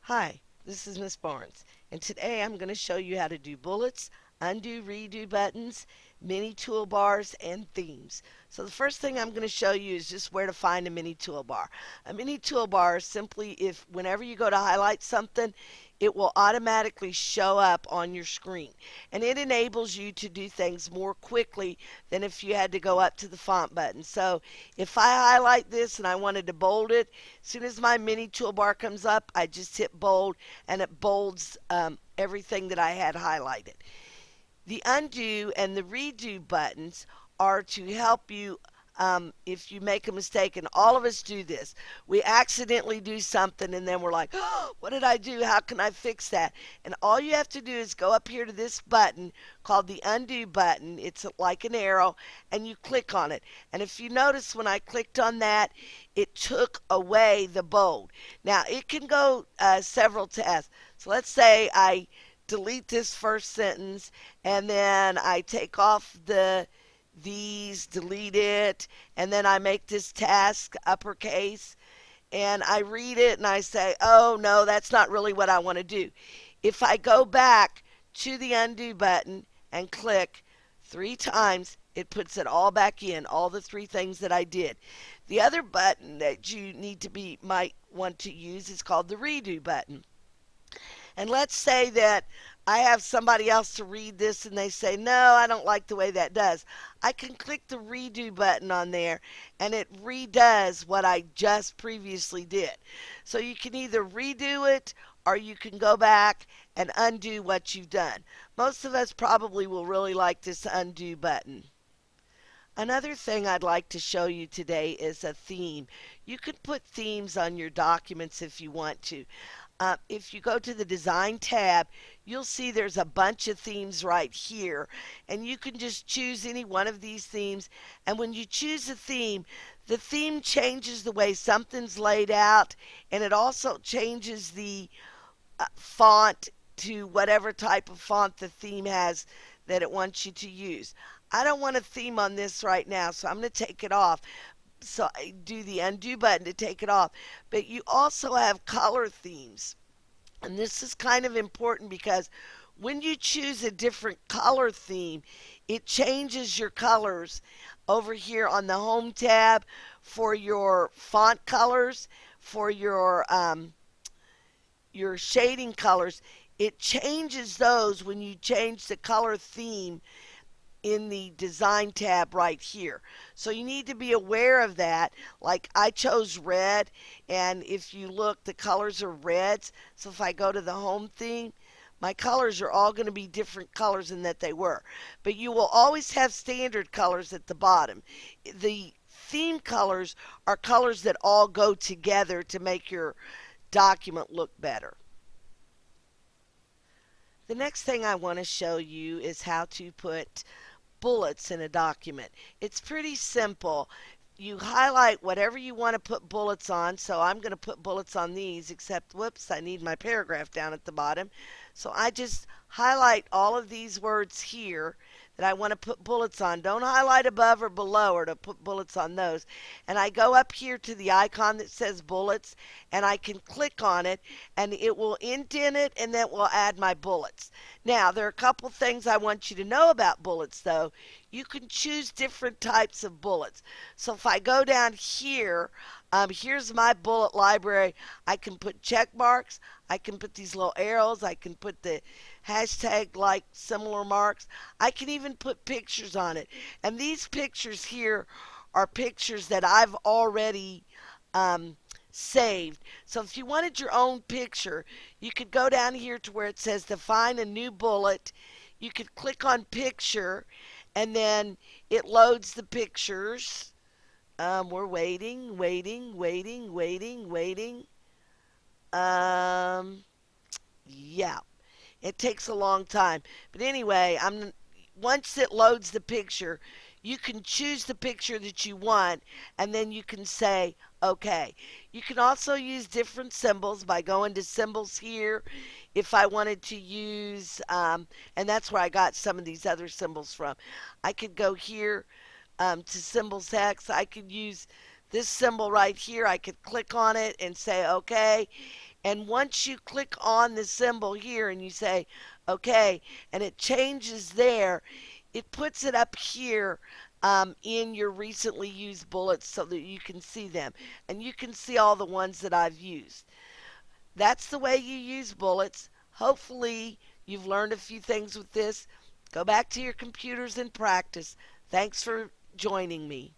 Hi, this is Miss Barnes, and today I'm going to show you how to do bullets, undo, redo buttons, mini toolbars, and themes. So the first thing I'm going to show you is just where to find a mini toolbar. A mini toolbar is simply if whenever you go to highlight something, it will automatically show up on your screen. And it enables you to do things more quickly than if you had to go up to the font button. So if I highlight this and I wanted to bold it, as soon as my mini toolbar comes up, I just hit bold and it bolds everything that I had highlighted. The undo and the redo buttons are to help you if you make a mistake, and all of us do this. We accidentally do something and then we're like, oh, what did I do? How can I fix that? And all you have to do is go up here to this button called the undo button. It's like an arrow, and you click on it. And if you notice when I clicked on that, it took away the bold. Now, it can go several tests. So let's say I delete this first sentence and then I take off these, delete it, and then I make this task uppercase and I read it and I say, oh no, that's not really what I want to do. If I go back to the undo button and click 3 times, it puts it all back in, all the 3 things that I did. The other button that you might want to use is called the redo button. And let's say that I have somebody else to read this and they say, no, I don't like the way that does. I can click the redo button on there and it redoes what I just previously did. So you can either redo it or you can go back and undo what you've done. Most of us probably will really like this undo button. Another thing I'd like to show you today is a theme. You can put themes on your documents if you want to. If you go to the design tab, you'll see there's a bunch of themes right here, and you can just choose any one of these themes. And when you choose a theme, the theme changes the way something's laid out, and it also changes the font to whatever type of font the theme has that it wants you to use. I don't want a theme on this right now, so I'm going to take it off. So I do the undo button to take it off. But you also have color themes. And this is kind of important because when you choose a different color theme, it changes your colors over here on the home tab for your font colors, for your shading colors. It changes those when you change the color theme in the design tab right here. So you need to be aware of that. Like I chose red, and if you look, the colors are reds. So if I go to the home theme, my colors are all going to be different colors than that they were. But you will always have standard colors at the bottom. The theme colors are colors that all go together to make your document look better. The next thing I want to show you is how to put bullets in a document. It's pretty simple. You highlight whatever you want to put bullets on. So I'm going to put bullets on these, except, whoops, I need my paragraph down at the bottom. So I just highlight all of these words here that I want to put bullets on. Don't highlight above or below or to put bullets on those. And I go up here to the icon that says bullets, and I can click on it, and it will indent it, and that will add my bullets. Now, there are a couple things I want you to know about bullets, though. You can choose different types of bullets. So if I go down here, here's my bullet library. I can put check marks. I can put these little arrows. I can put the hashtag like similar marks. I can even put pictures on it. And these pictures here are pictures that I've already saved. So if you wanted your own picture, you could go down here to where it says define a new bullet. You could click on picture, and then it loads the pictures. We're waiting, waiting, waiting, waiting, waiting. Yeah, it takes a long time. But anyway, once it loads the picture, you can choose the picture that you want, and then you can say, okay. You can also use different symbols by going to symbols here. If I wanted to use, and that's where I got some of these other symbols from. I could go here to symbol text. I could use this symbol right here. I could click on it and say, okay. And once you click on the symbol here and you say, okay, and it changes there, it puts it up here in your recently used bullets so that you can see them. And you can see all the ones that I've used. That's the way you use bullets. Hopefully, you've learned a few things with this. Go back to your computers and practice. Thanks for joining me.